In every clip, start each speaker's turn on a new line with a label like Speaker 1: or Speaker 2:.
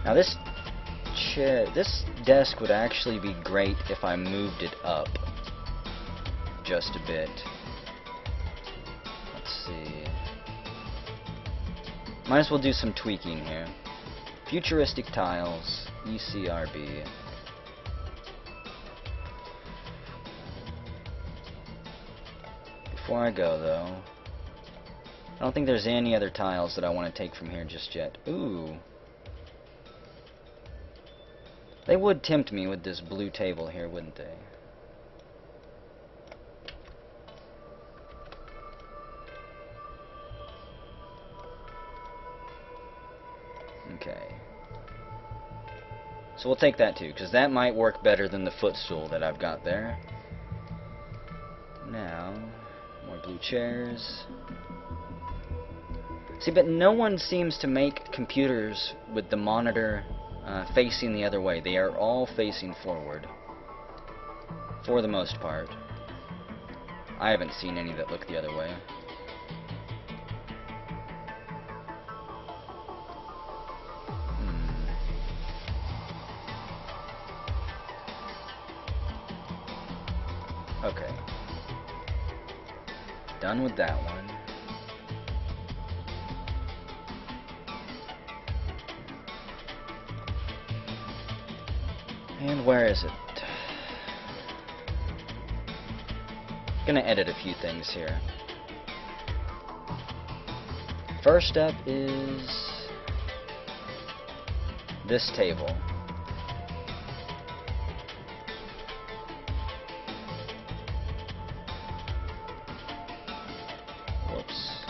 Speaker 1: Now this desk would actually be great if I moved it up just a bit. Let's see. Might as well do some tweaking here. Futuristic tiles, ECRB. Before I go, though, I don't think there's any other tiles that I want to take from here just yet. Ooh. They would tempt me with this blue table here, wouldn't they? Okay. So we'll take that too, because that might work better than the footstool that I've got there. Now, more blue chairs. See, but no one seems to make computers with the monitor facing the other way. They are all facing forward, for the most part. I haven't seen any that look the other way. Okay. Done with that one. And where is it? Gonna edit a few things here. First up is this table. Whoops.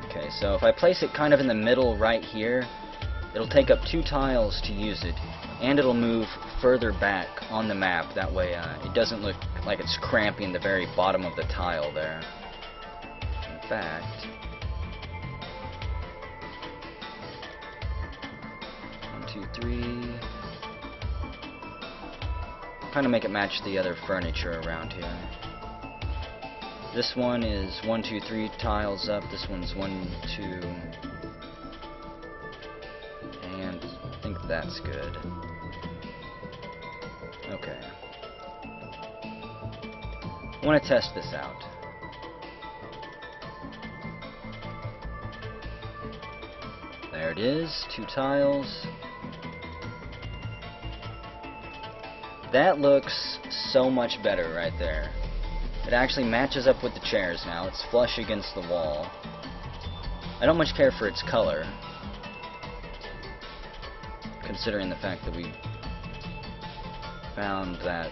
Speaker 1: Okay, so if I place it kind of in the middle right here, it'll take up 2 tiles to use it, and it'll move further back on the map. That way it doesn't look like it's cramping the very bottom of the tile there. In fact, 1, 2, 3. Kind of make it match the other furniture around here. This one is 1, 2, 3 tiles up. This one's 1, 2, and I think that's good. Okay. I want to test this out. There it is, 2 tiles. That looks so much better right there. It actually matches up with the chairs now. It's flush against the wall. I don't much care for its color, considering the fact that we found that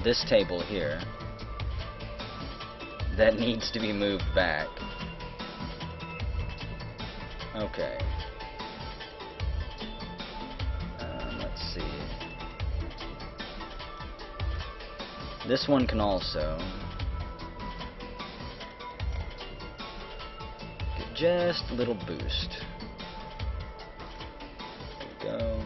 Speaker 1: this table here that needs to be moved back. Okay. Let's see. This one can also get just a little boost. There we go.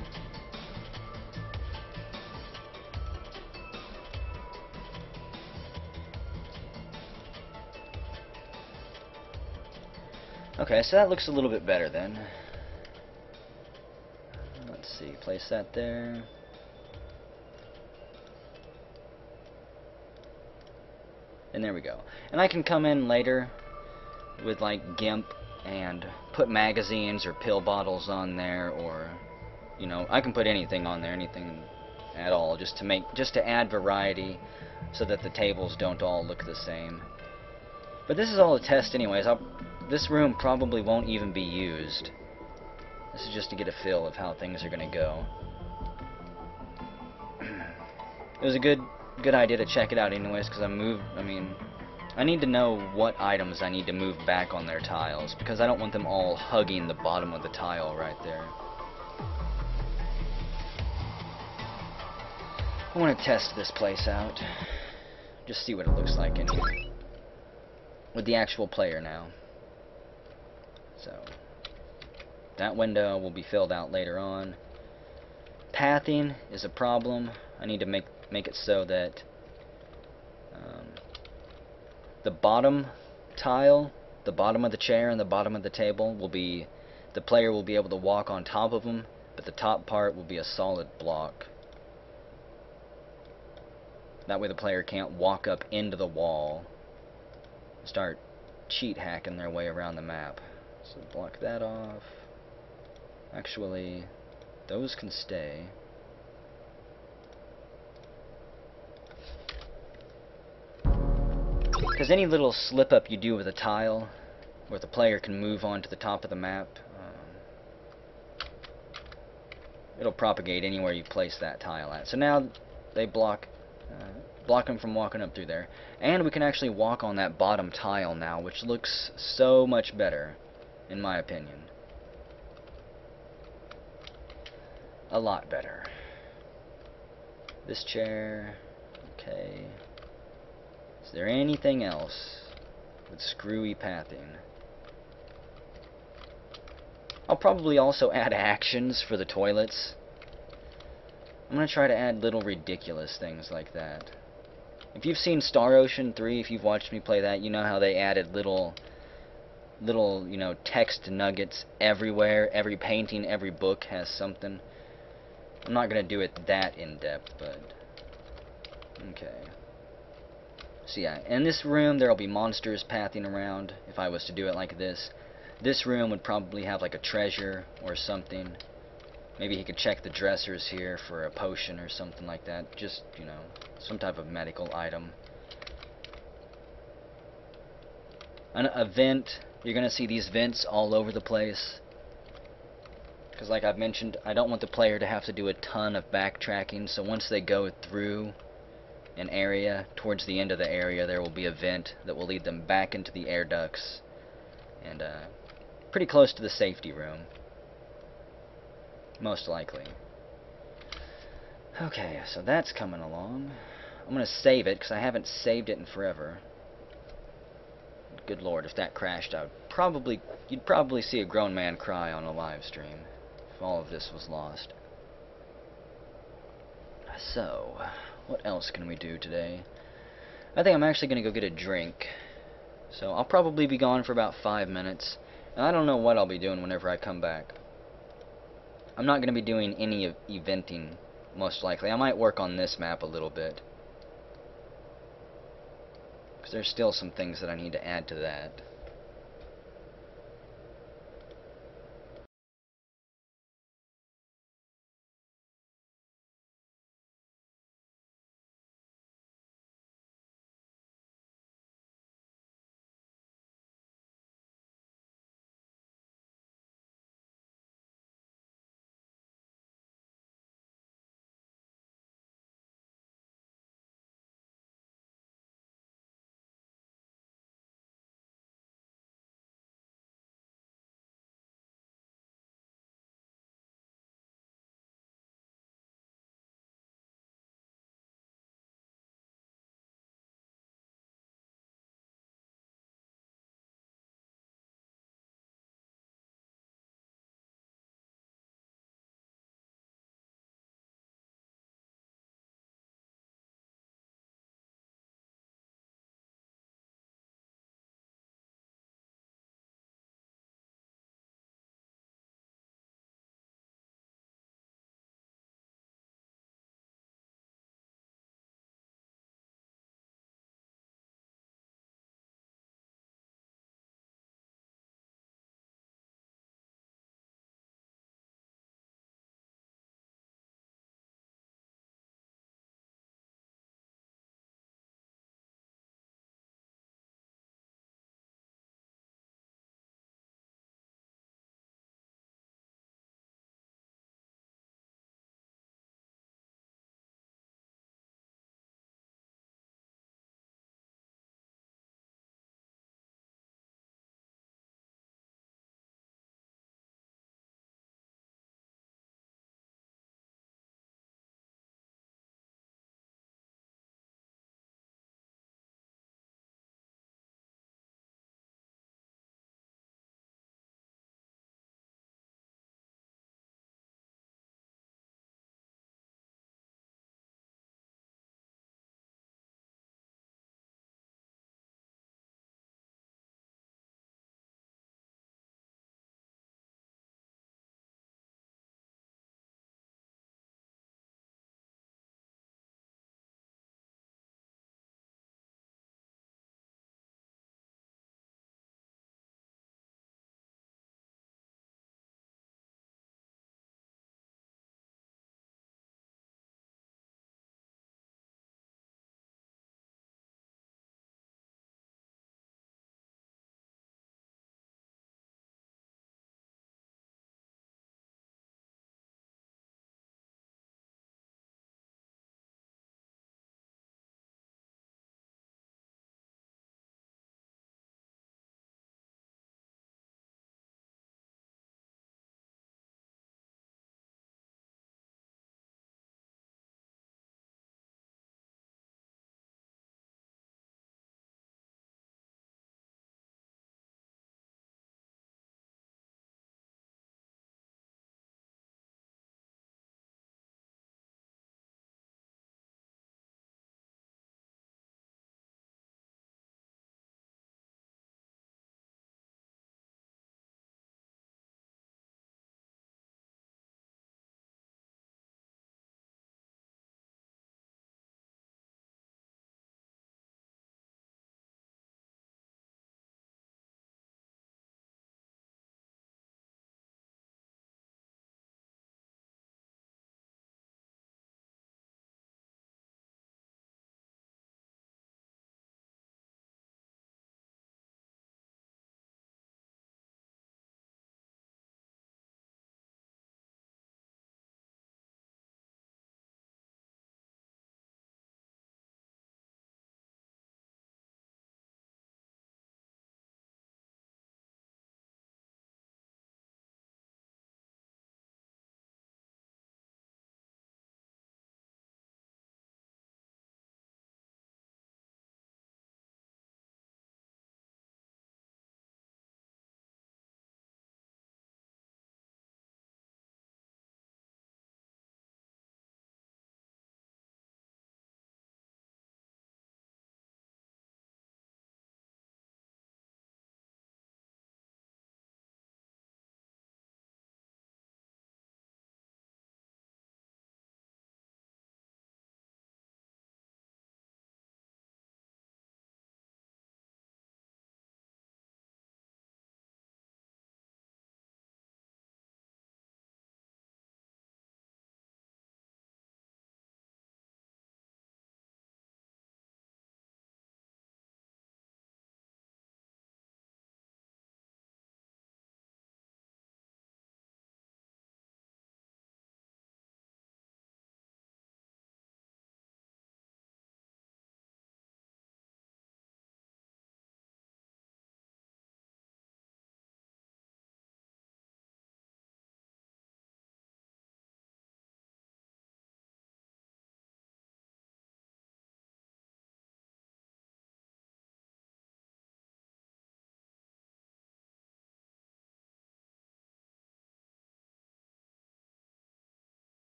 Speaker 1: Okay, so that looks a little bit better then. Let's see, place that there. And there we go. And I can come in later with like GIMP and put magazines or pill bottles on there, or you know, I can put anything on there, anything at all, just to add variety so that the tables don't all look the same. But this is all a test anyways. This room probably won't even be used. This is just to get a feel of how things are going to go. It was a good idea to check it out anyways, because I need to know what items I need to move back on their tiles, because I don't want them all hugging the bottom of the tile right there. I want to test this place out, just see what it looks like anyway, with the actual player now. So that window will be filled out later on. Pathing is a problem. I need to make it so that the bottom tile, the bottom of the chair and the bottom of the table will be, the player will be able to walk on top of them, but the top part will be a solid block. That way the player can't walk up into the wall and start cheat hacking their way around the map. So block that off. Actually, those can stay. Because any little slip up you do with a tile, where the player can move on to the top of the map, it'll propagate anywhere you place that tile at. So now they block them from walking up through there. And we can actually walk on that bottom tile now, which looks so much better, in my opinion. A lot better. This chair, okay. Is there anything else with screwy pathing? I'll probably also add actions for the toilets. I'm going to try to add little ridiculous things like that. If you've seen Star Ocean 3, if you've watched me play that, you know how they added little, you know, text nuggets everywhere. Every painting, every book has something. I'm not going to do it that in-depth, but... okay. So yeah, in this room there will be monsters pathing around, if I was to do it like this. This room would probably have like a treasure or something. Maybe he could check the dressers here for a potion or something like that. Just, you know, some type of medical item. A vent, you're going to see these vents all over the place. Because like I've mentioned, I don't want the player to have to do a ton of backtracking, so once they go through an area, towards the end of the area there will be a vent that will lead them back into the air ducts, and pretty close to the safety room, most likely. Okay, so that's coming along. I'm going to save it, because I haven't saved it in forever. Good lord, if that crashed, you'd probably see a grown man cry on a live stream if all of this was lost. So, what else can we do today? I think I'm actually going to go get a drink. So I'll probably be gone for about 5 minutes. And I don't know what I'll be doing whenever I come back. I'm not going to be doing any eventing, most likely. I might work on this map a little bit, because there's still some things that I need to add to that.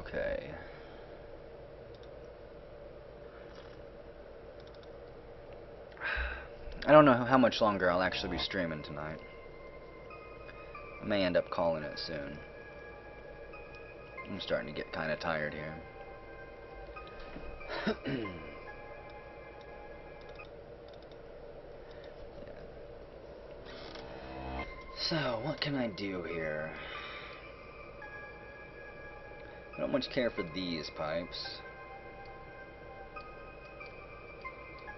Speaker 1: Okay. I don't know how much longer I'll actually be streaming tonight. I may end up calling it soon. I'm starting to get kind of tired here. So, what can I do here? I don't much care for these pipes.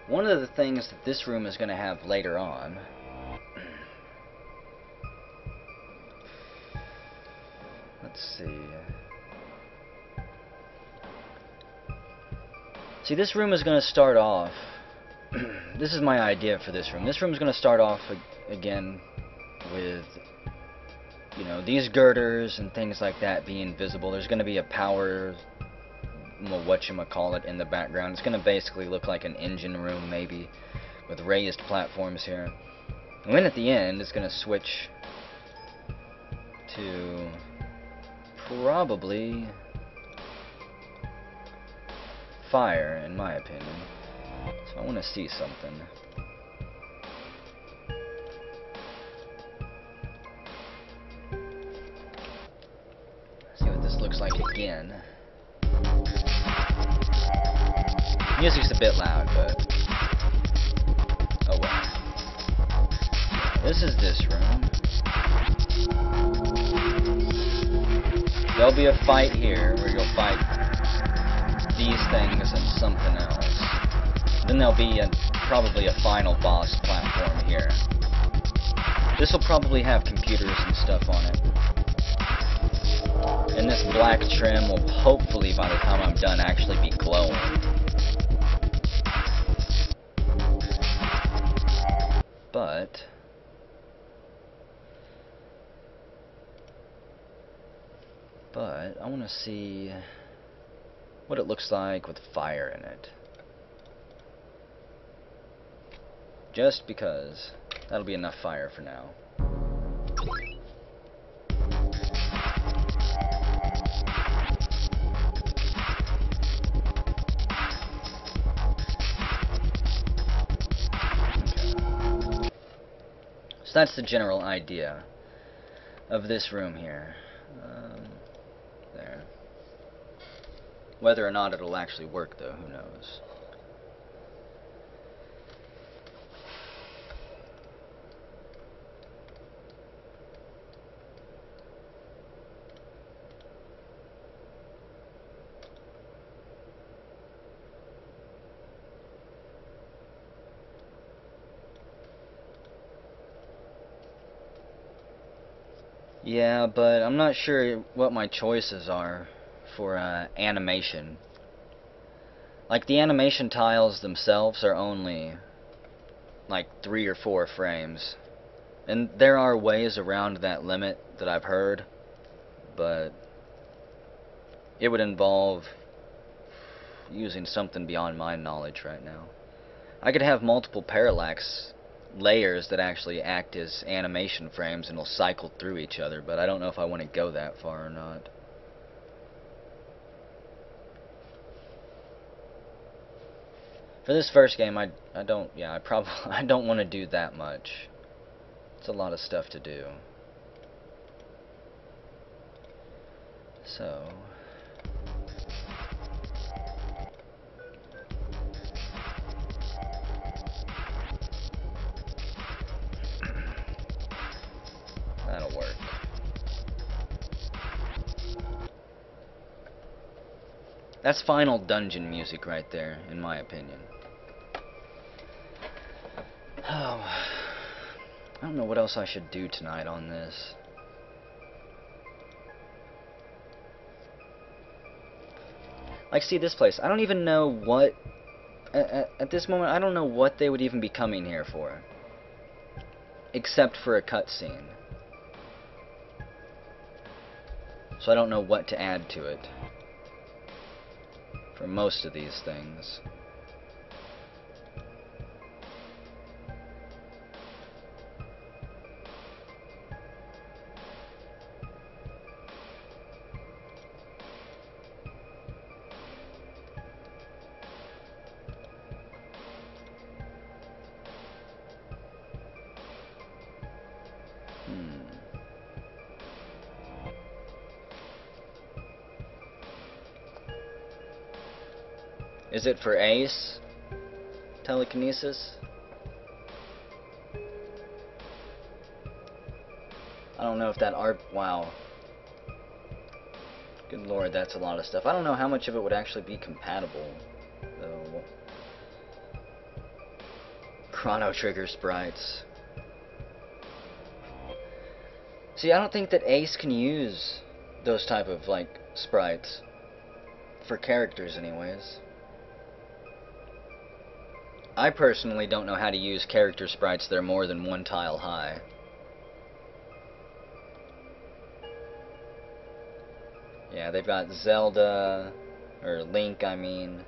Speaker 1: One of the things that this room is going to have later on let's see. See, this room is going to start off this is my idea for this room. This room is going to start off again with, you know, these girders and things like that being visible. There's going to be a power, well, whatchamacallit, in the background. It's going to basically look like an engine room, maybe, with raised platforms here. And then at the end, it's going to switch to probably fire, in my opinion. So I want to see something. See what this looks like again. Music's a bit loud, but oh well. This is this room. There'll be a fight here where you'll fight these things and something else. Then there'll be probably a final boss platform here. This will probably have computers and stuff on it. And this black trim will hopefully, by the time I'm done, actually be glowing. But I want to see what it looks like with fire in it. Just because that'll be enough fire for now. Okay. So that's the general idea of this room here. There. Whether or not it'll actually work, though, who knows. Yeah, but I'm not sure what my choices are for animation. Like, the animation tiles themselves are only like 3 or 4 frames. And there are ways around that limit that I've heard, but it would involve using something beyond my knowledge right now. I could have multiple parallax layers that actually act as animation frames and will cycle through each other, but I don't know if I want to go that far or not. For this first game, I don't want to do that much. It's a lot of stuff to do. So that'll work. That's final dungeon music right there, in my opinion. Oh, I don't know what else I should do tonight on this. Like, see this place. I don't even know what... At this moment, I don't know what they would even be coming here for. Except for a cutscene. So I don't know what to add to it. For most of these things. Is it for Ace? Telekinesis? I don't know if that art... Wow. Good lord, that's a lot of stuff. I don't know how much of it would actually be compatible, though. Chrono Trigger sprites. See, I don't think that Ace can use those type of, like, sprites. For characters, anyways. I personally don't know how to use character sprites that are more than one tile high. Yeah, they've got Zelda, or Link, I mean.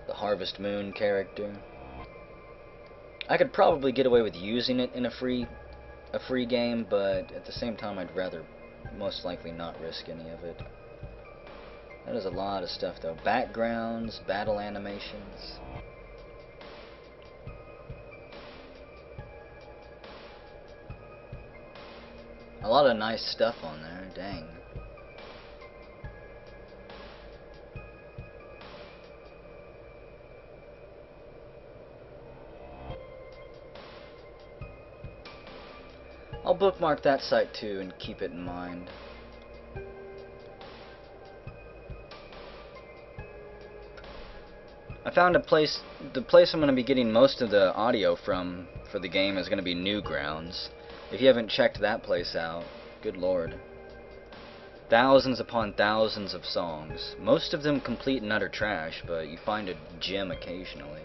Speaker 1: The Harvest Moon character. I could probably get away with using it in a free game, but at the same time I'd rather most likely not risk any of it. That is a lot of stuff though. Backgrounds, battle animations. A lot of nice stuff on there, dang. I'll bookmark that site too and keep it in mind. I found a place, the place I'm going to be getting most of the audio from for the game is going to be Newgrounds. If you haven't checked that place out, good lord. Thousands upon thousands of songs. Most of them complete and utter trash, but you find a gem occasionally.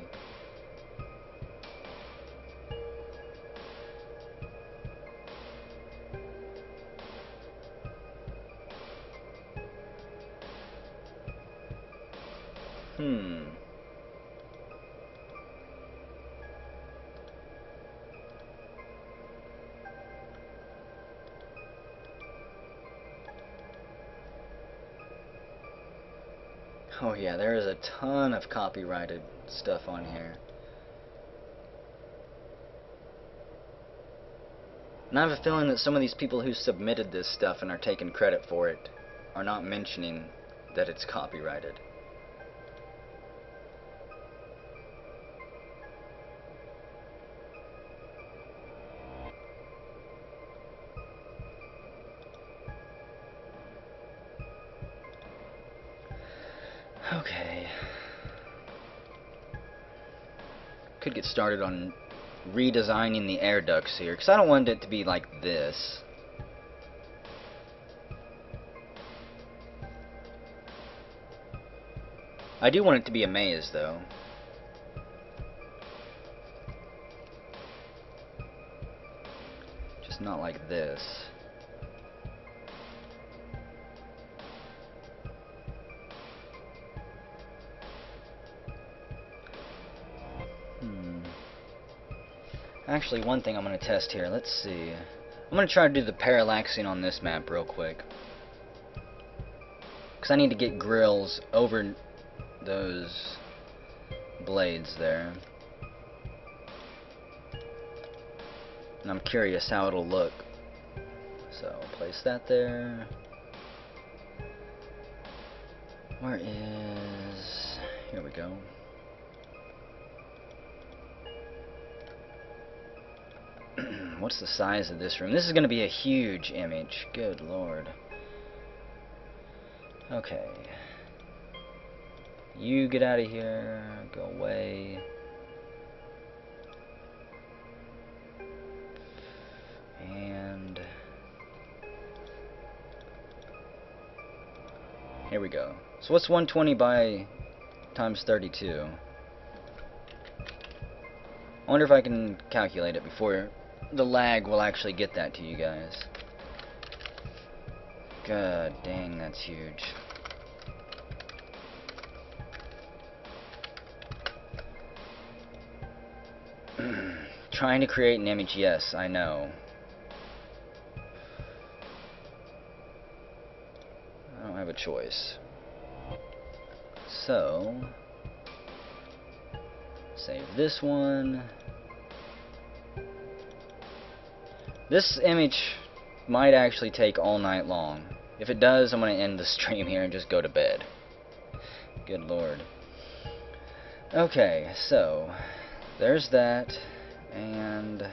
Speaker 1: Oh yeah, there is a ton of copyrighted stuff on here. And I have a feeling that some of these people who submitted this stuff and are taking credit for it are not mentioning that it's copyrighted. Okay. Could get started on redesigning the air ducts here, because I don't want it to be like this. I do want it to be a maze, though. Just not like this. Actually, one thing I'm going to test here. Let's see. I'm going to try to do the parallaxing on this map real quick. Because I need to get grills over those blades there. And I'm curious how it'll look. So, place that there. Where is... Here we go. What's the size of this room? This is going to be a huge image. Good lord. Okay. You get out of here. Go away. And... here we go. So what's 120 by times 32? I wonder if I can calculate it before the lag will actually get that to you guys. God dang, that's huge. Trying to create an image, yes, I know. I don't have a choice. So, save this one. This image might actually take all night long. If it does, I'm going to end the stream here and just go to bed. Good lord. Okay, so there's that, and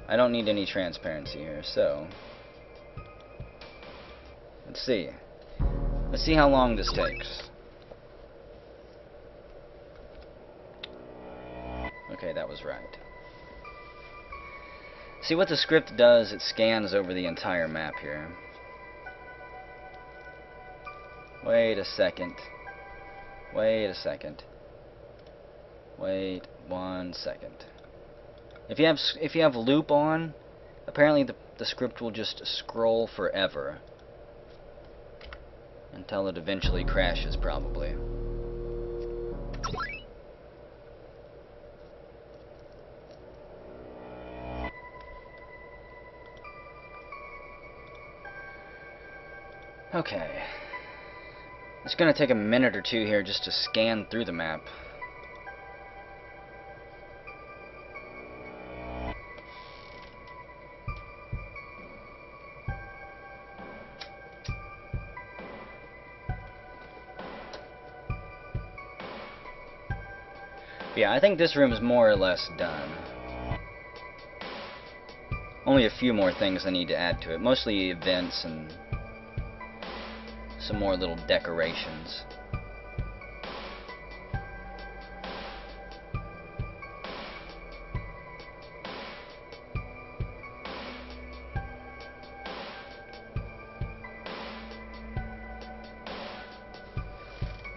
Speaker 1: I don't need any transparency here, so let's see. Let's see how long this takes. Okay, that was right. See what the script does, it scans over the entire map here. Wait a second. Wait a second. Wait 1 second. If you have loop on, apparently the script will just scroll forever until it eventually crashes, probably. Okay. It's gonna take a minute or two here just to scan through the map. Yeah, I think this room is more or less done. Only a few more things I need to add to it. Mostly events and some more little decorations.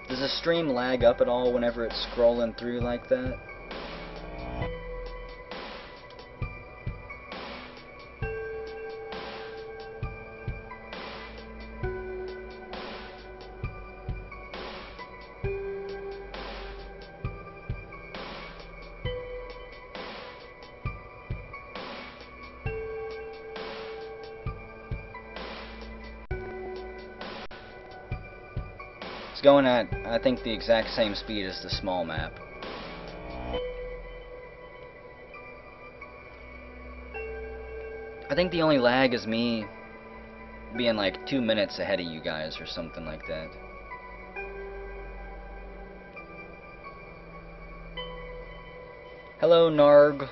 Speaker 1: Does the stream lag up at all whenever it's scrolling through like that? It's going at, I think, the exact same speed as the small map. I think the only lag is me being like 2 minutes ahead of you guys or something like that. Hello, Nargle,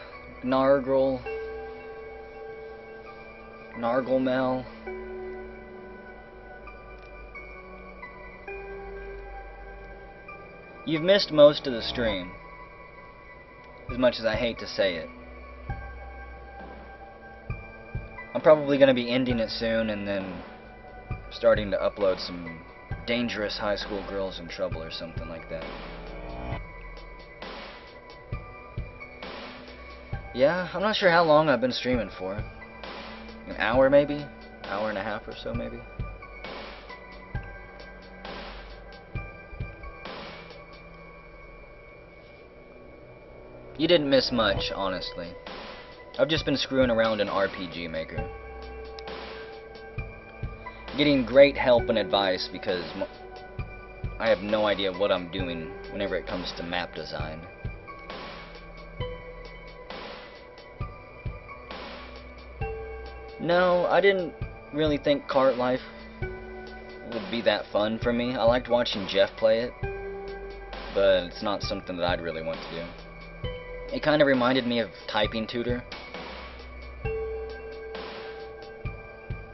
Speaker 1: Narglemel. You've missed most of the stream, as much as I hate to say it. I'm probably going to be ending it soon and then starting to upload some dangerous high school girls in trouble or something like that. Yeah, I'm not sure how long I've been streaming for. An hour maybe? Hour and a half or so maybe? You didn't miss much, honestly. I've just been screwing around in RPG Maker. Getting great help and advice because I have no idea what I'm doing whenever it comes to map design. No, I didn't really think Kart Life would be that fun for me. I liked watching Jeff play it, but it's not something that I'd really want to do. It kind of reminded me of Typing Tutor,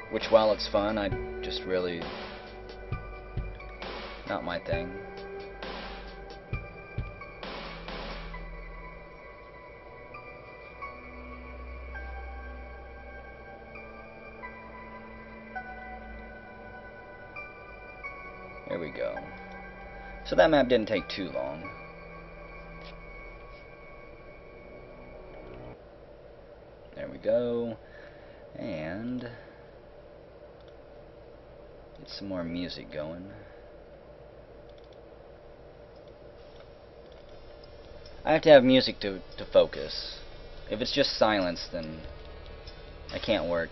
Speaker 1: which, while it's fun, I just really not my thing. There we go. So that map didn't take too long. There we go. And get some more music going. I have to have music to focus. If it's just silence, then I can't work.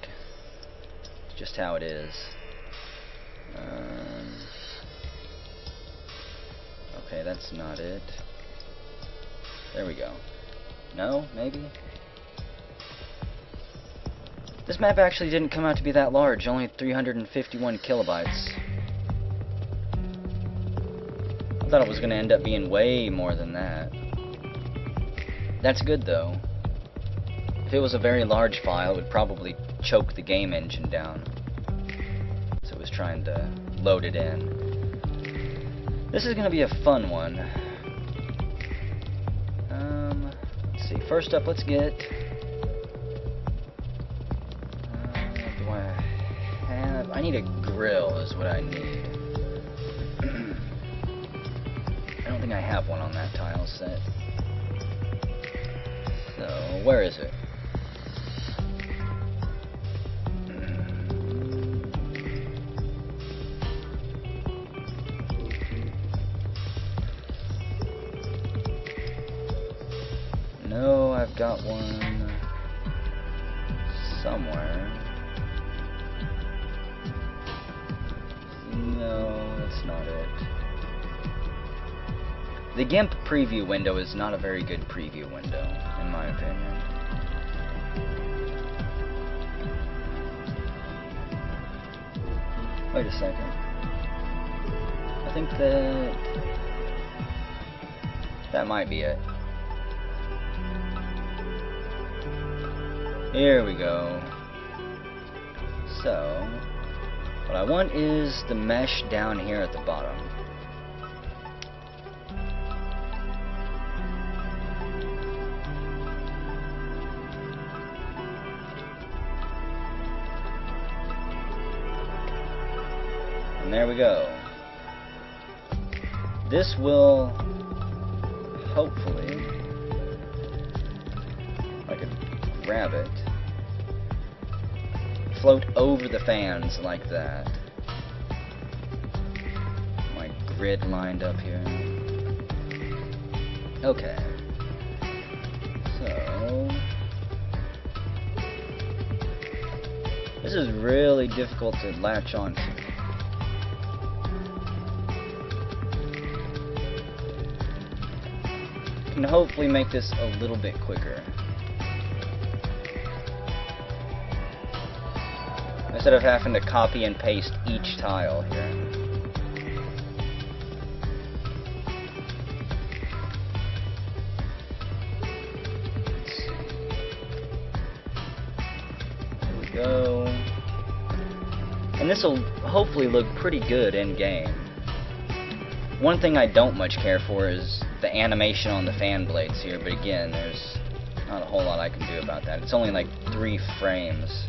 Speaker 1: It's just how it is. Okay, that's not it. There we go. No? Maybe? This map actually didn't come out to be that large, only 351 kilobytes. I thought it was going to end up being way more than that. That's good though. If it was a very large file, it would probably choke the game engine down. So it was trying to load it in. This is going to be a fun one. Let's see. First up, let's get... do I have... I need a grill is what I need. I don't think I have one on that tile set. So, where is it? No, I've got one somewhere. No, that's not it. The GIMP preview window is not a very good preview window, in my opinion. Wait a second. I think that might be it. Here we go. So, what I want is the mesh down here at the bottom. And there we go. This will hopefully, if I could grab it, float over the fans like that. My grid lined up here. Okay. So this is really difficult to latch onto. Can hopefully make this a little bit quicker. Instead of having to copy and paste each tile here. Let's see. There we go. And this will hopefully look pretty good in game. One thing I don't much care for is the animation on the fan blades here, but again, there's not a whole lot I can do about that. It's only like 3 frames.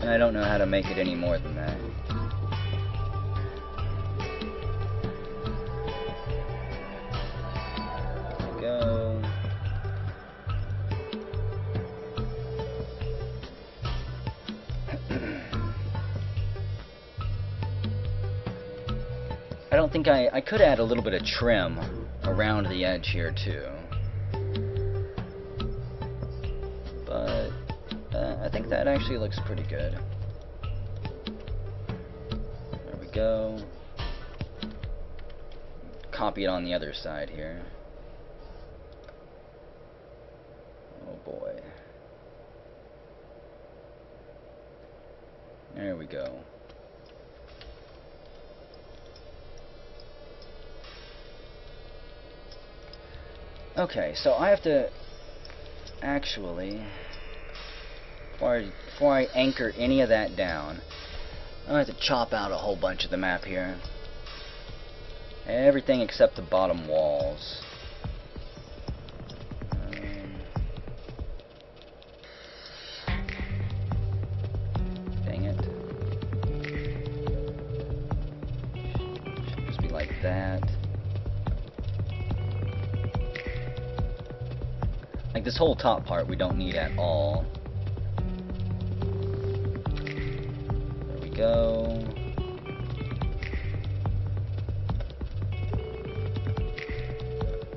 Speaker 1: And I don't know how to make it any more than that. There we go. I don't think I could add a little bit of trim around the edge here too. But I think that actually looks pretty good. There we go. Copy it on the other side here. Oh boy. There we go. Okay, so I have to actually, before I anchor any of that down, I have to chop out a whole bunch of the map here. Everything except the bottom walls. Dang it. Should just be like that. Like this whole top part we don't need at all. There we go.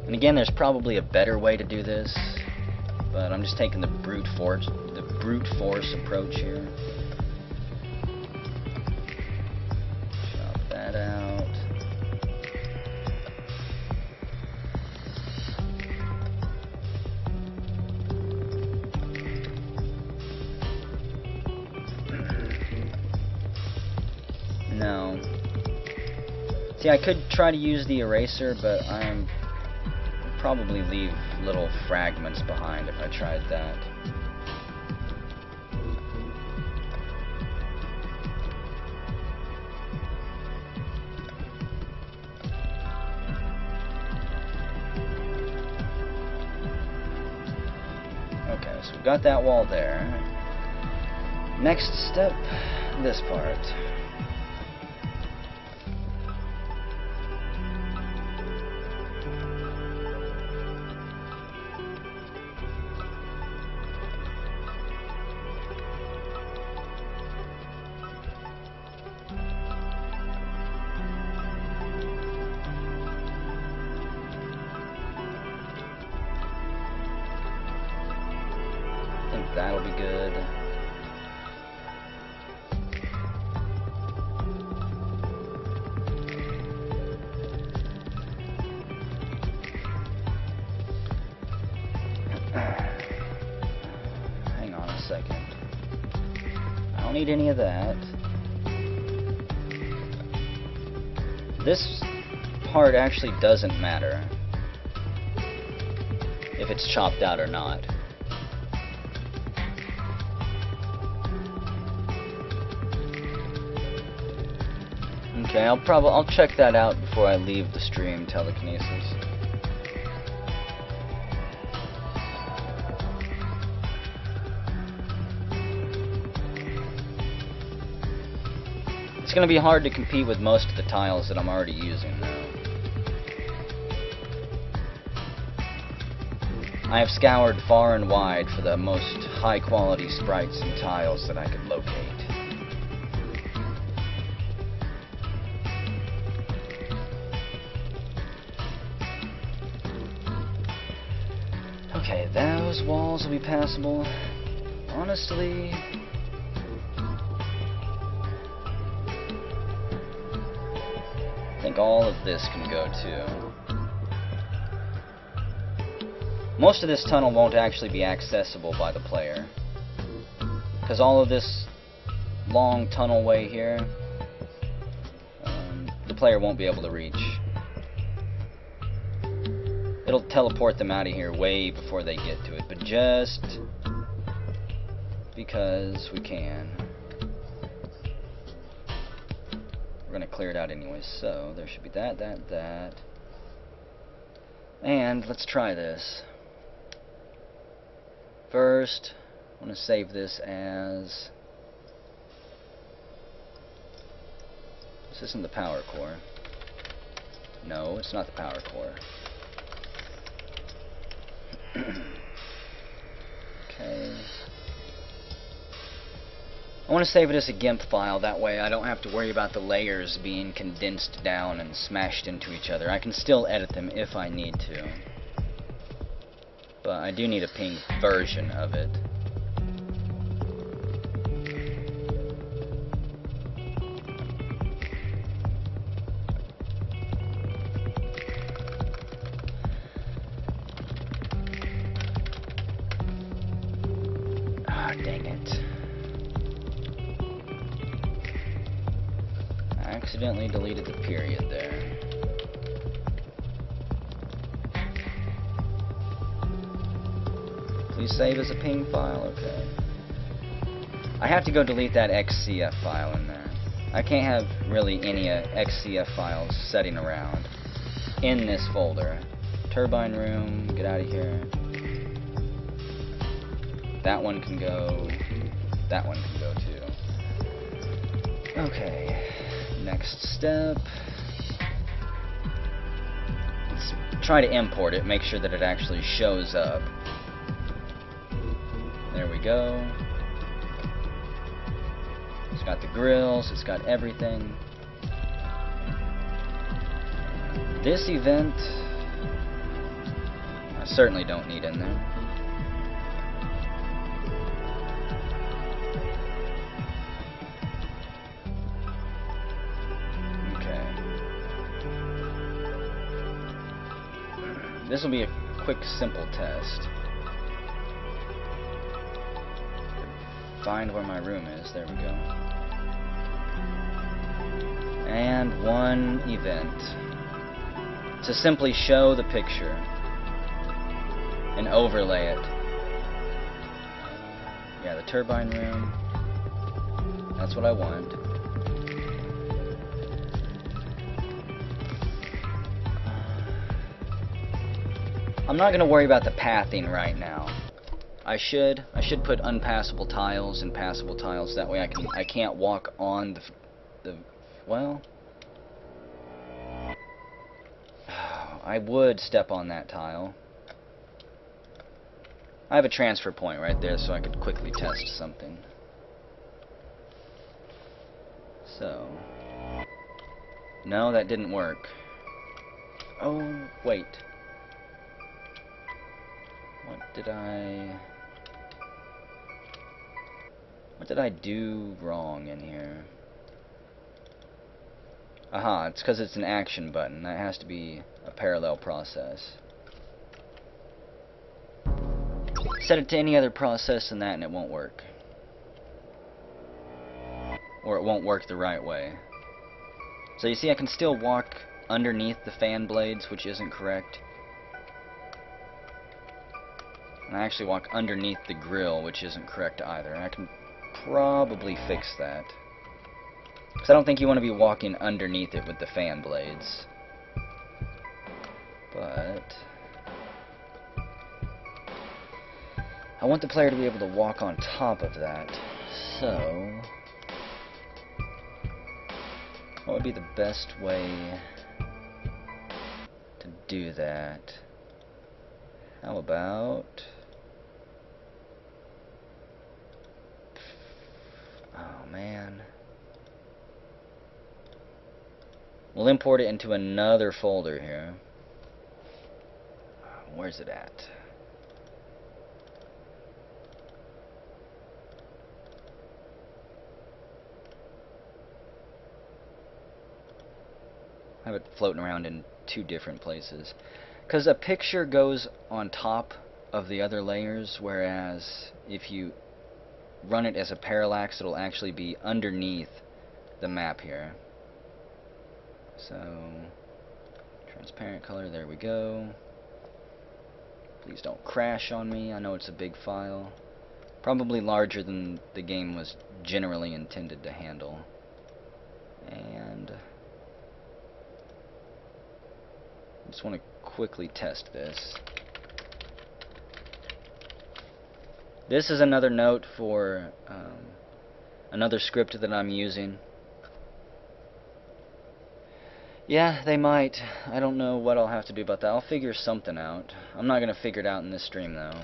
Speaker 1: And again, there's probably a better way to do this, but I'm just taking the brute force approach here. Chop that out. See, I could try to use the eraser, but I'm probably leave little fragments behind if I tried that. Okay, so we've got that wall there. Next step, this part. I think that'll be good. Hang on a second. I don't need any of that. This part actually doesn't matter if it's chopped out or not. Okay, I'll check that out before I leave the stream telekinesis. It's going to be hard to compete with most of the tiles that I'm already using, though. I have scoured far and wide for the most high-quality sprites and tiles that I could locate. Okay, those walls will be passable. Honestly, I think all of this can go too. Most of this tunnel won't actually be accessible by the player, because all of this long tunnel way here, the player won't be able to reach. It'll teleport them out of here way before they get to it, but just because we can. We're going to clear it out anyway, so there should be that. And let's try this. First, I want to save this as... This isn't the power core. No, it's not the power core. Okay. I want to save it as a GIMP file, that way I don't have to worry about the layers being condensed down and smashed into each other. I can still edit them if I need to. But I do need a ping version of it. Dang it. I accidentally deleted the period there. Please save as a ping file, okay. I have to go delete that XCF file in there. I can't have really any XCF files sitting around in this folder. Turbine room, get out of here. That one can go. That one can go too. Okay. Next step. Let's try to import it, make sure that it actually shows up. There we go. It's got the grills, it's got everything. This event, I certainly don't need in there. This will be a quick, simple test. Find where my room is. There we go. and one event to simply show the picture and overlay it. Yeah, the turbine room. That's what I want. I'm not going to worry about the pathing right now. I should put unpassable tiles and passable tiles. That way I can't walk on the well. I would step on that tile. I have a transfer point right there, so I could quickly test something. So, no, that didn't work. Oh, wait. What did I do wrong in here? Aha, it's because it's an action button. That has to be a parallel process. Set it to any other process than that and it won't work. Or it won't work the right way. So you see, I can still walk underneath the fan blades, which isn't correct. And I actually walk underneath the grill, which isn't correct either. I can probably fix that. Because I don't think you want to be walking underneath it with the fan blades. But I want the player to be able to walk on top of that. So what would be the best way to do that? How about... oh man. We'll import it into another folder here. Where's it at? I have it floating around in two different places. Because a picture goes on top of the other layers, whereas if you run it as a parallax, it'll actually be underneath the map here. So, transparent color, there we go. Please don't crash on me. I know it's a big file. Probably larger than the game was generally intended to handle. And I just want to quickly test this. This is another note for another script that I'm using. Yeah, they might. I don't know what I'll have to do about that. I'll figure something out. I'm not going to figure it out in this stream, though.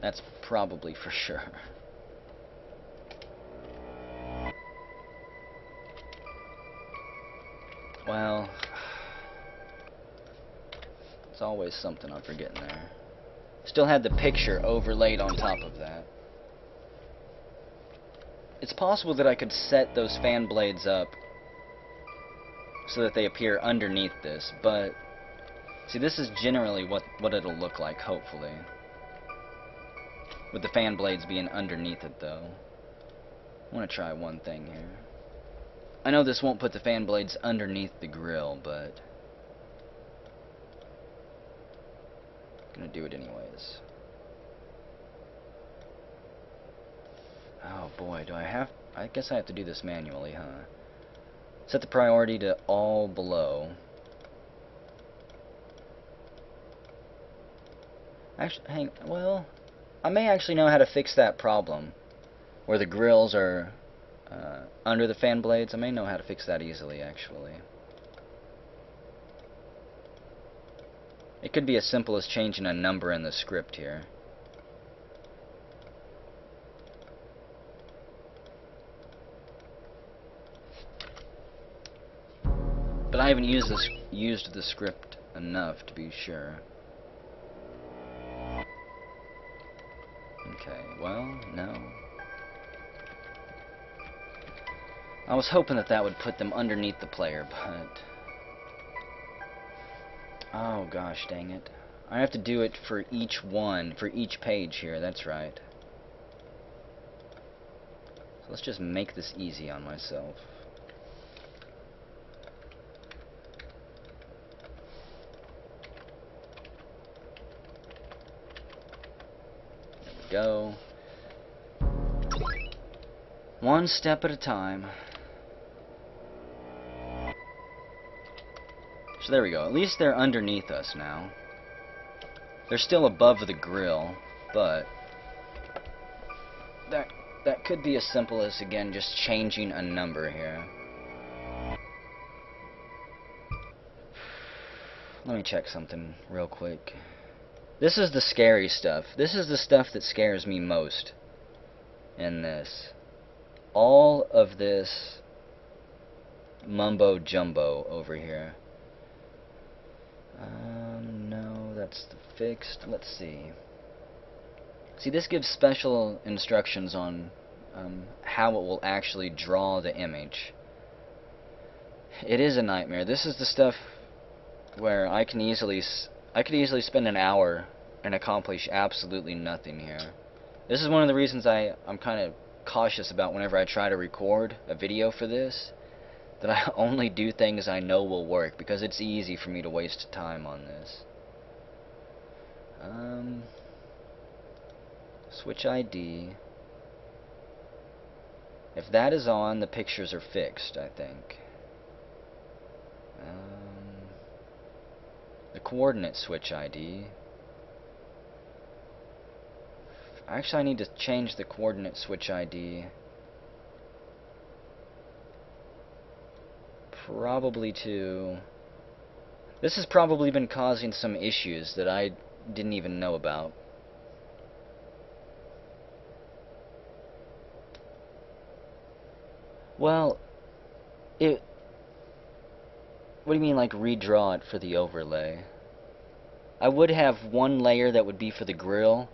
Speaker 1: That's probably for sure. Well, it's always something I'm forgetting there. Still had the picture overlaid on top of that. It's possible that I could set those fan blades up so that they appear underneath this, but see, this is generally what it'll look like, hopefully. With the fan blades being underneath it, though. I want to try one thing here. I know this won't put the fan blades underneath the grill, but I'm gonna do it anyways. Oh boy, I guess I have to do this manually, huh? Set the priority to all below. Actually, well, I may actually know how to fix that problem, where the grills are under the fan blades. I may know how to fix that easily, actually. It could be as simple as changing a number in the script here. But I haven't used the script enough to be sure. Okay, well, no. I was hoping that would put them underneath the player, but... oh gosh, dang it. I have to do it for each one, for each page here, that's right. So Let's just make this easy on myself. There we go. One step at a time. So there we go. At least they're underneath us now. They're still above the grill, but that could be as simple as, again, just changing a number here. Let me check something real quick. This is the scary stuff. This is the stuff that scares me most in this. All of this mumbo jumbo over here. No, that's the fixed. Let's see. See, this gives special instructions on how it will actually draw the image. It is a nightmare. This is the stuff where I could easily spend an hour and accomplish absolutely nothing here. This is one of the reasons I'm kind of cautious about whenever I try to record a video for this, that I only do things I know will work, because it's easy for me to waste time on this. Switch ID. If that is on, the pictures are fixed, I think. The coordinate switch ID. Actually, I need to change the coordinate switch ID. Probably to... This has probably been causing some issues that I didn't even know about. Well, what do you mean, like, redraw it for the overlay? I would have one layer that would be for the grill,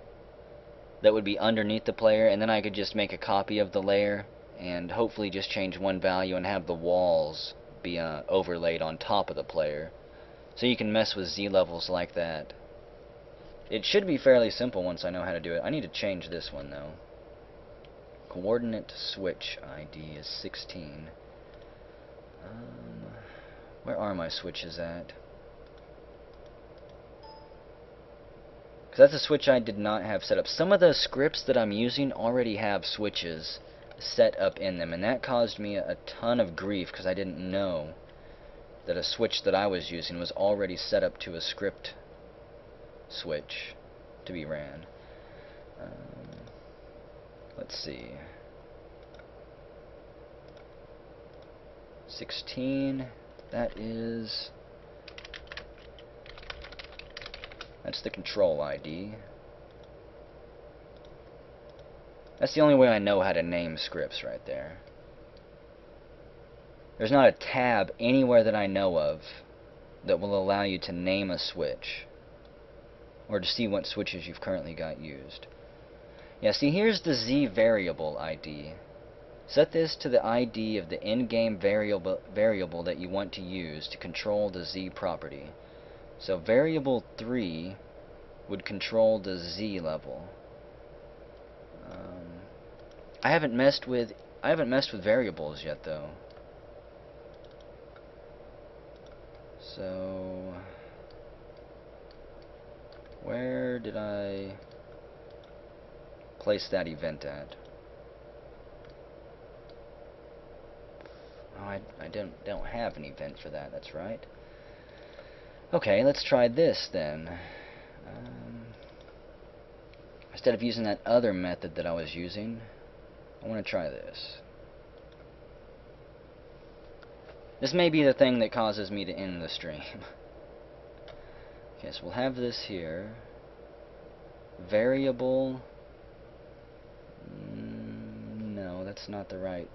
Speaker 1: that would be underneath the player, and then I could just make a copy of the layer, and hopefully just change one value and have the walls be overlaid on top of the player. So you can mess with Z levels like that. It should be fairly simple once I know how to do it. I need to change this one, though. Coordinate switch ID is 16. Where are my switches at? Because that's a switch I did not have set up. Some of the scripts that I'm using already have switches set up in them, and that caused me a ton of grief because I didn't know that a switch that I was using was already set up to a script switch to be ran. Let's see. 16, that's the control ID. That's the only way I know how to name scripts right there. There's not a tab anywhere that I know of that will allow you to name a switch, or to see what switches you've currently got used. Yeah, see, here's the Z variable ID. Set this to the ID of the in-game variable that you want to use to control the Z property. So variable 3 would control the Z level. I haven't messed with variables yet, though. So where did I place that event at? Oh, I don't have an event for that. That's right. Okay, let's try this then. Instead of using that other method that I was using, I want to try this. This may be the thing that causes me to end the stream. Okay, so we'll have this here. Variable. No, that's not the right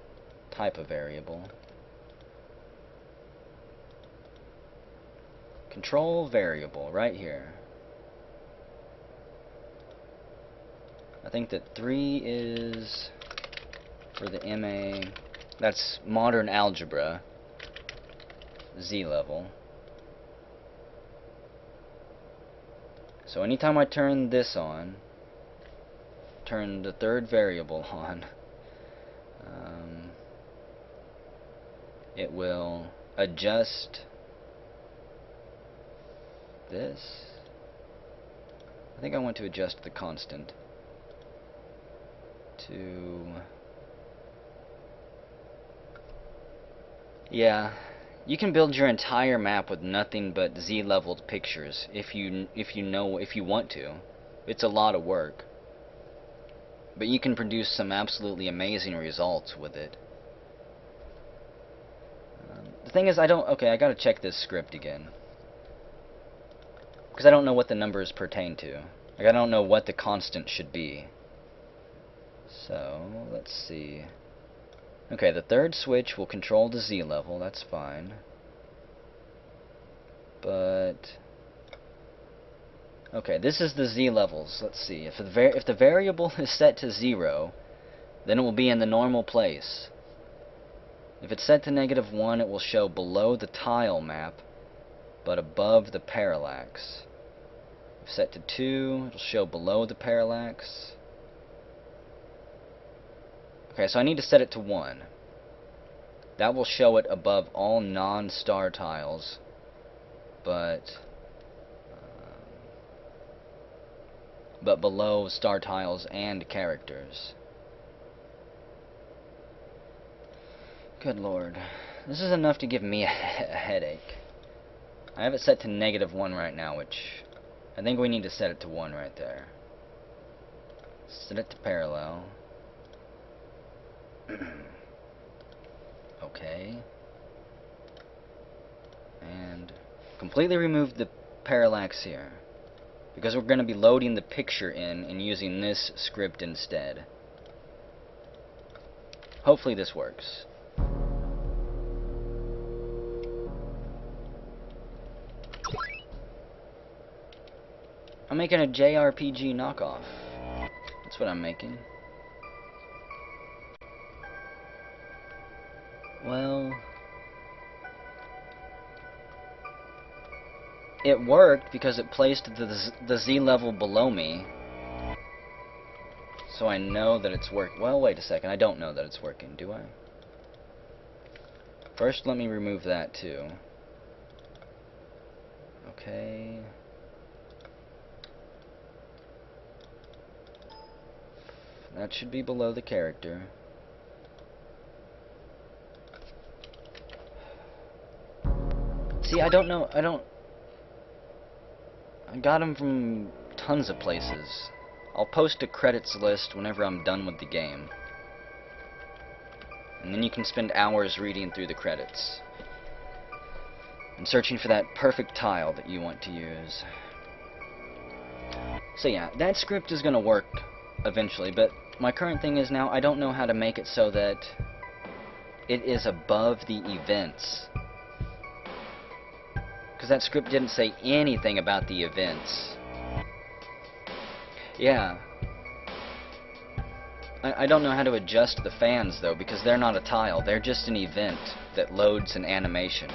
Speaker 1: type of variable. Control variable, right here. I think that 3 is for the MA. That's modern algebra. Z level. So anytime I turn this on, turn the third variable on, It will adjust this. I think I want to adjust the constant to... Yeah, you can build your entire map with nothing but Z-leveled pictures if you want to. It's a lot of work, but you can produce some absolutely amazing results with it. The thing is, I gotta check this script again, because I don't know what the numbers pertain to. Like, I don't know what the constant should be. So, let's see. Okay, the third switch will control the Z level, that's fine. But... okay, this is the Z levels. Let's see. If the variable is set to 0, then it will be in the normal place. If it's set to -1, it will show below the tile map, but above the parallax. If set to 2, it will show below the parallax. Okay, so I need to set it to 1. That will show it above all non-star tiles, but below star tiles and characters. Good lord. This is enough to give me a headache. I have it set to -1 right now, which I think we need to set it to 1 right there. Set it to parallel. Okay. And completely remove the parallax here, because we're going to be loading the picture in and using this script instead. Hopefully this works. I'm making a JRPG knockoff. That's what I'm making. Well, it worked because it placed the Z level below me, so I know that it's working. Well, wait a second, I don't know that it's working, do I? First, let me remove that too. Okay. That should be below the character. See, I don't know, I got them from tons of places. I'll post a credits list whenever I'm done with the game. And then you can spend hours reading through the credits and searching for that perfect tile that you want to use. So yeah, that script is going to work eventually, but my current thing is now I don't know how to make it so that it is above the events. Because that script didn't say anything about the events. Yeah. I don't know how to adjust the fans, though, because they're not a tile. They're just an event that loads an animation.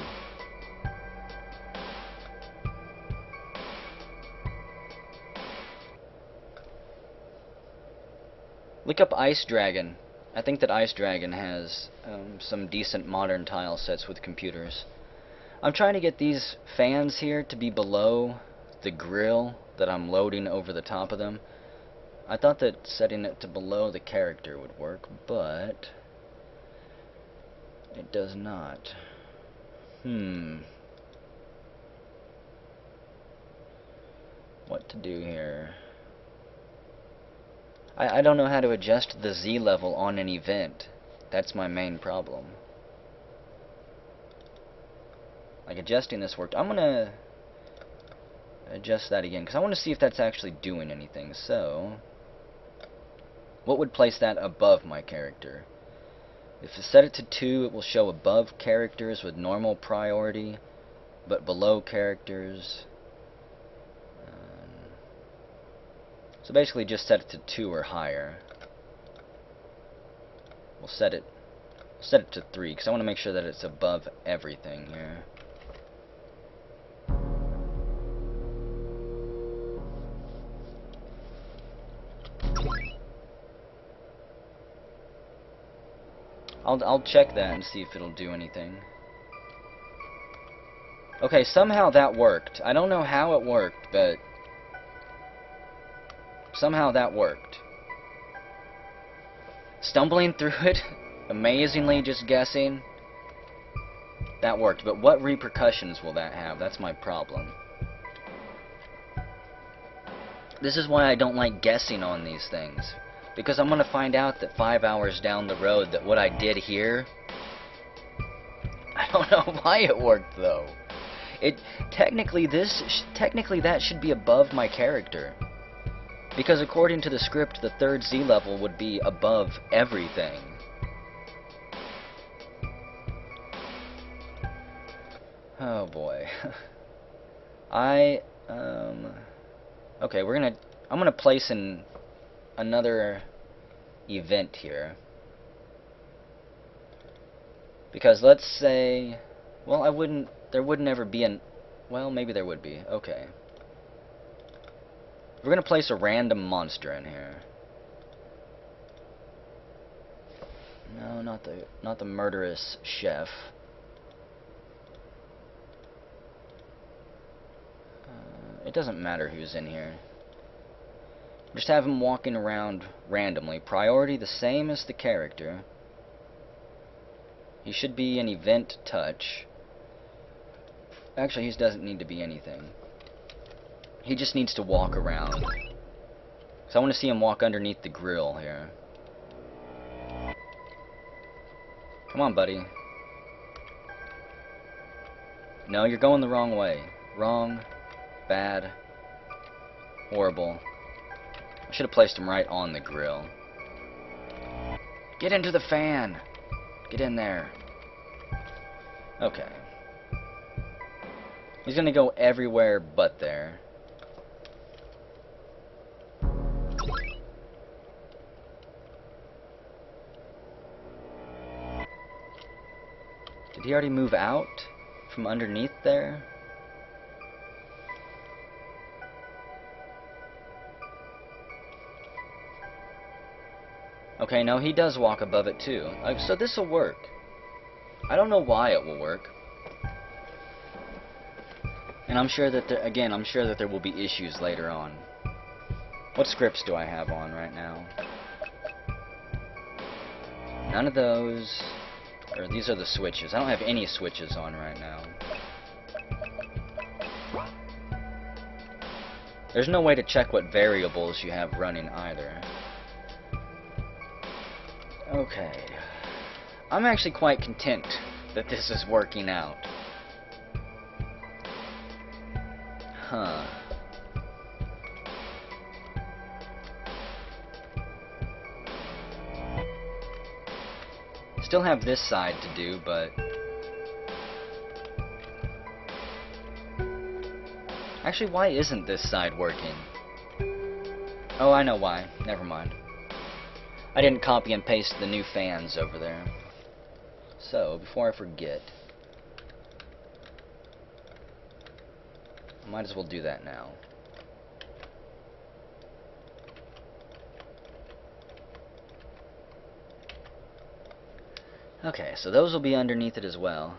Speaker 1: Look up Ice Dragon. I think that Ice Dragon has some decent modern tile sets with computers. I'm trying to get these fans here to be below the grill that I'm loading over the top of them. I thought that setting it to below the character would work, but it does not. What to do here? I don't know how to adjust the Z level on an event. That's my main problem. Like, adjusting this worked. I'm gonna adjust that again, because I want to see if that's actually doing anything. So, what would place that above my character? If I set it to 2, it will show above characters with normal priority, but below characters. So basically just set it to 2 or higher. We'll set it to 3, because I want to make sure that it's above everything here. I'll check that and see if it'll do anything. Okay, somehow that worked. I don't know how it worked, but somehow that worked. Stumbling through it, amazingly just guessing, that worked. But what repercussions will that have? That's my problem. This is why I don't like guessing on these things. Because I'm going to find out that 5 hours down the road that what I did here, I don't know why it worked though. Technically that should be above my character. Because according to the script, the third Z level would be above everything. Oh boy. Okay, I'm gonna place in another event here. Because let's say, well, there would never be well, maybe there would be. Okay. We're gonna place a random monster in here. No, not the murderous chef. It doesn't matter who's in here. Just have him walking around randomly. Priority the same as the character. He should be an event touch. Actually, he doesn't need to be anything. He just needs to walk around. So I want to see him walk underneath the grill here. Come on, buddy. No, you're going the wrong way. Wrong. Bad. Horrible. I should have placed him right on the grill. Get into the fan! Get in there. Okay. He's gonna go everywhere but there. Did he already move out from underneath there? Okay, no, he does walk above it too. So this will work. I don't know why it will work. And I'm sure that I'm sure that there will be issues later on. What scripts do I have on right now? None of those. Or these are the switches. I don't have any switches on right now. There's no way to check what variables you have running either. Okay. I'm actually quite content that this is working out. Huh. Still have this side to do, but... Actually, why isn't this side working? Oh, I know why. Never mind. I didn't copy and paste the new fans over there. So, before I forget, I might as well do that now. Okay, so those will be underneath it as well.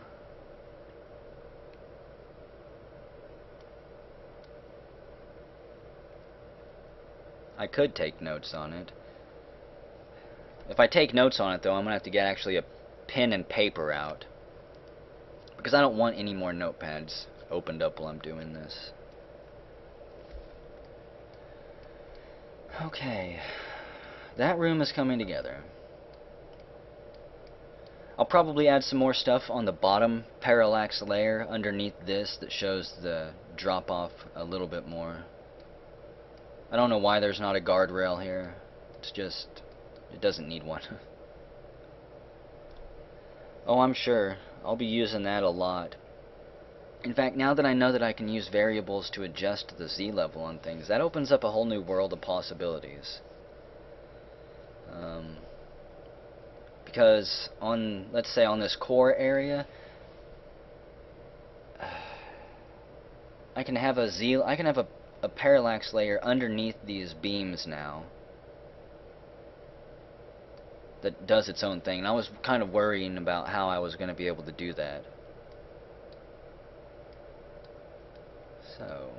Speaker 1: I could take notes on it. If I take notes on it, though, I'm going to have to get actually a pen and paper out. Because I don't want any more notepads opened up while I'm doing this. Okay. That room is coming together. I'll probably add some more stuff on the bottom parallax layer underneath this that shows the drop off a little bit more. I don't know why there's not a guardrail here. It's just, it doesn't need one. Oh, I'm sure. I'll be using that a lot. In fact, now that I know that I can use variables to adjust the Z level on things, that opens up a whole new world of possibilities. Because on, let's say on this core area, I can have a parallax layer underneath these beams now. that does its own thing. And I was kind of worrying about how I was going to be able to do that. So,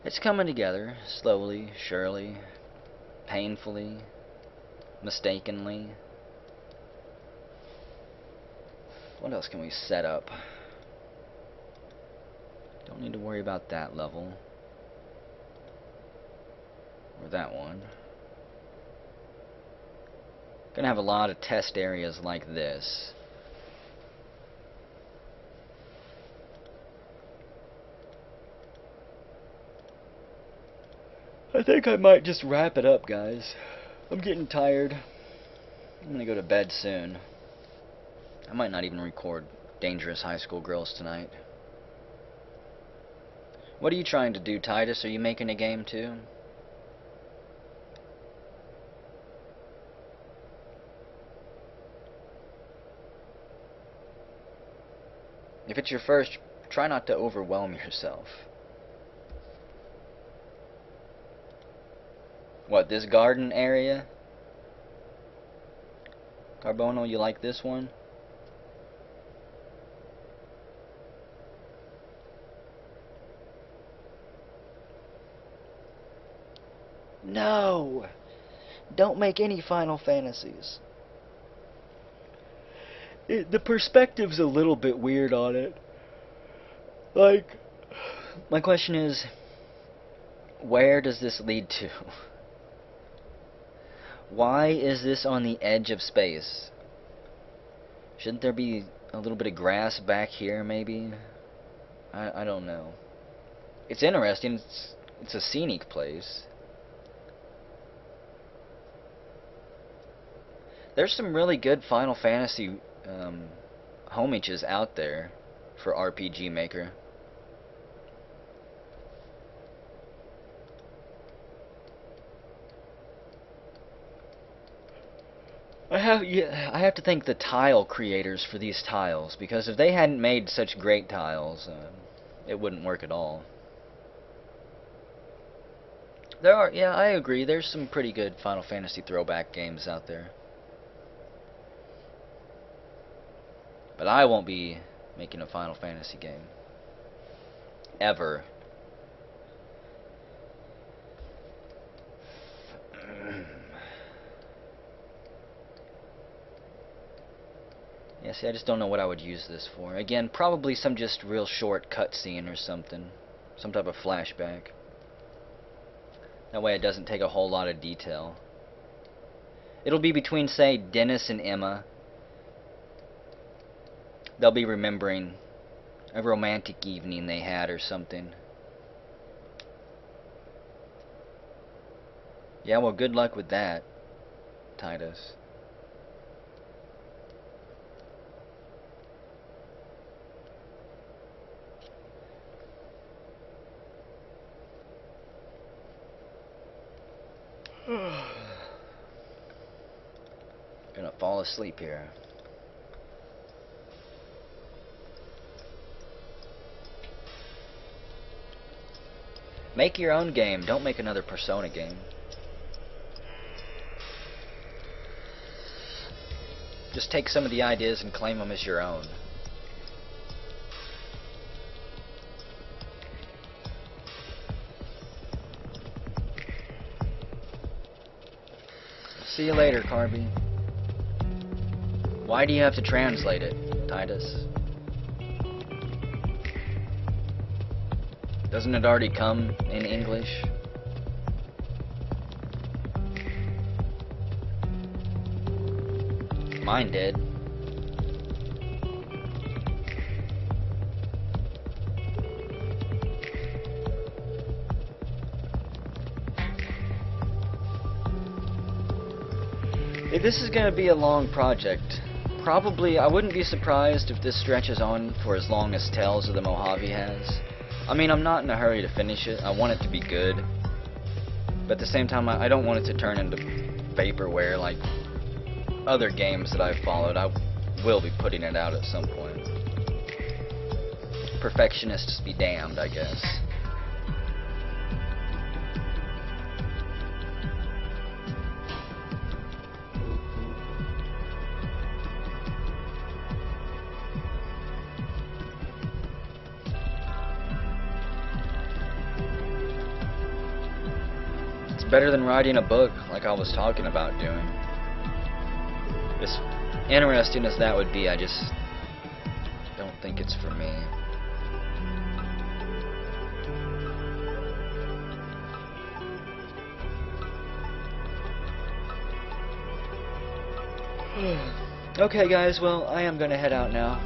Speaker 1: it's coming together, slowly, surely, painfully, mistakenly. What else can we set up? Don't need to worry about that level. Or that one. Gonna have a lot of test areas like this. I think I might just wrap it up, guys. I'm getting tired. I'm gonna go to bed soon. I might not even record Dangerous High School Girls tonight. What are you trying to do, Titus? Are you making a game too? If it's your first, try not to overwhelm yourself. What, this garden area? Carbono, you like this one? No! Don't make any Final Fantasies. The perspective's a little bit weird on it. Like, my question is, where does this lead to? Why is this on the edge of space? Shouldn't there be a little bit of grass back here, maybe? I don't know. It's interesting. It's a scenic place. There's some really good Final Fantasy homages out there for RPG Maker. I have to thank the tile creators for these tiles, because if they hadn't made such great tiles, it wouldn't work at all. I agree, there's some pretty good Final Fantasy throwback games out there. But I won't be making a Final Fantasy game. Ever. Yeah, see, I just don't know what I would use this for. Again, probably some just real short cutscene or something. Some type of flashback. That way it doesn't take a whole lot of detail. It'll be between, say, Dennis and Emma. They'll be remembering a romantic evening they had or something. Yeah, well, good luck with that, Titus. Gonna fall asleep here. Make your own game. Don't make another Persona game. Just take some of the ideas and claim them as your own. See you later, Carby. Why do you have to translate it, Titus? Doesn't it already come in English? Mine did. This is going to be a long project. Probably, I wouldn't be surprised if this stretches on for as long as Tales of the Mojave has. I mean, I'm not in a hurry to finish it. I want it to be good. But at the same time, I don't want it to turn into vaporware like other games that I've followed. I will be putting it out at some point. Perfectionists be damned, I guess. better than writing a book like I was talking about doing. As interesting as that would be, I just don't think it's for me. Okay guys, well, I am gonna head out now.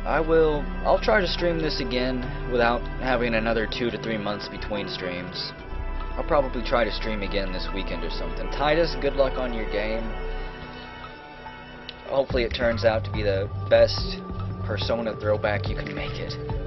Speaker 1: I'll try to stream this again without having another 2 to 3 months between streams. I'll probably try to stream again this weekend or something. Titus, good luck on your game. Hopefully it turns out to be the best Persona throwback you can make it.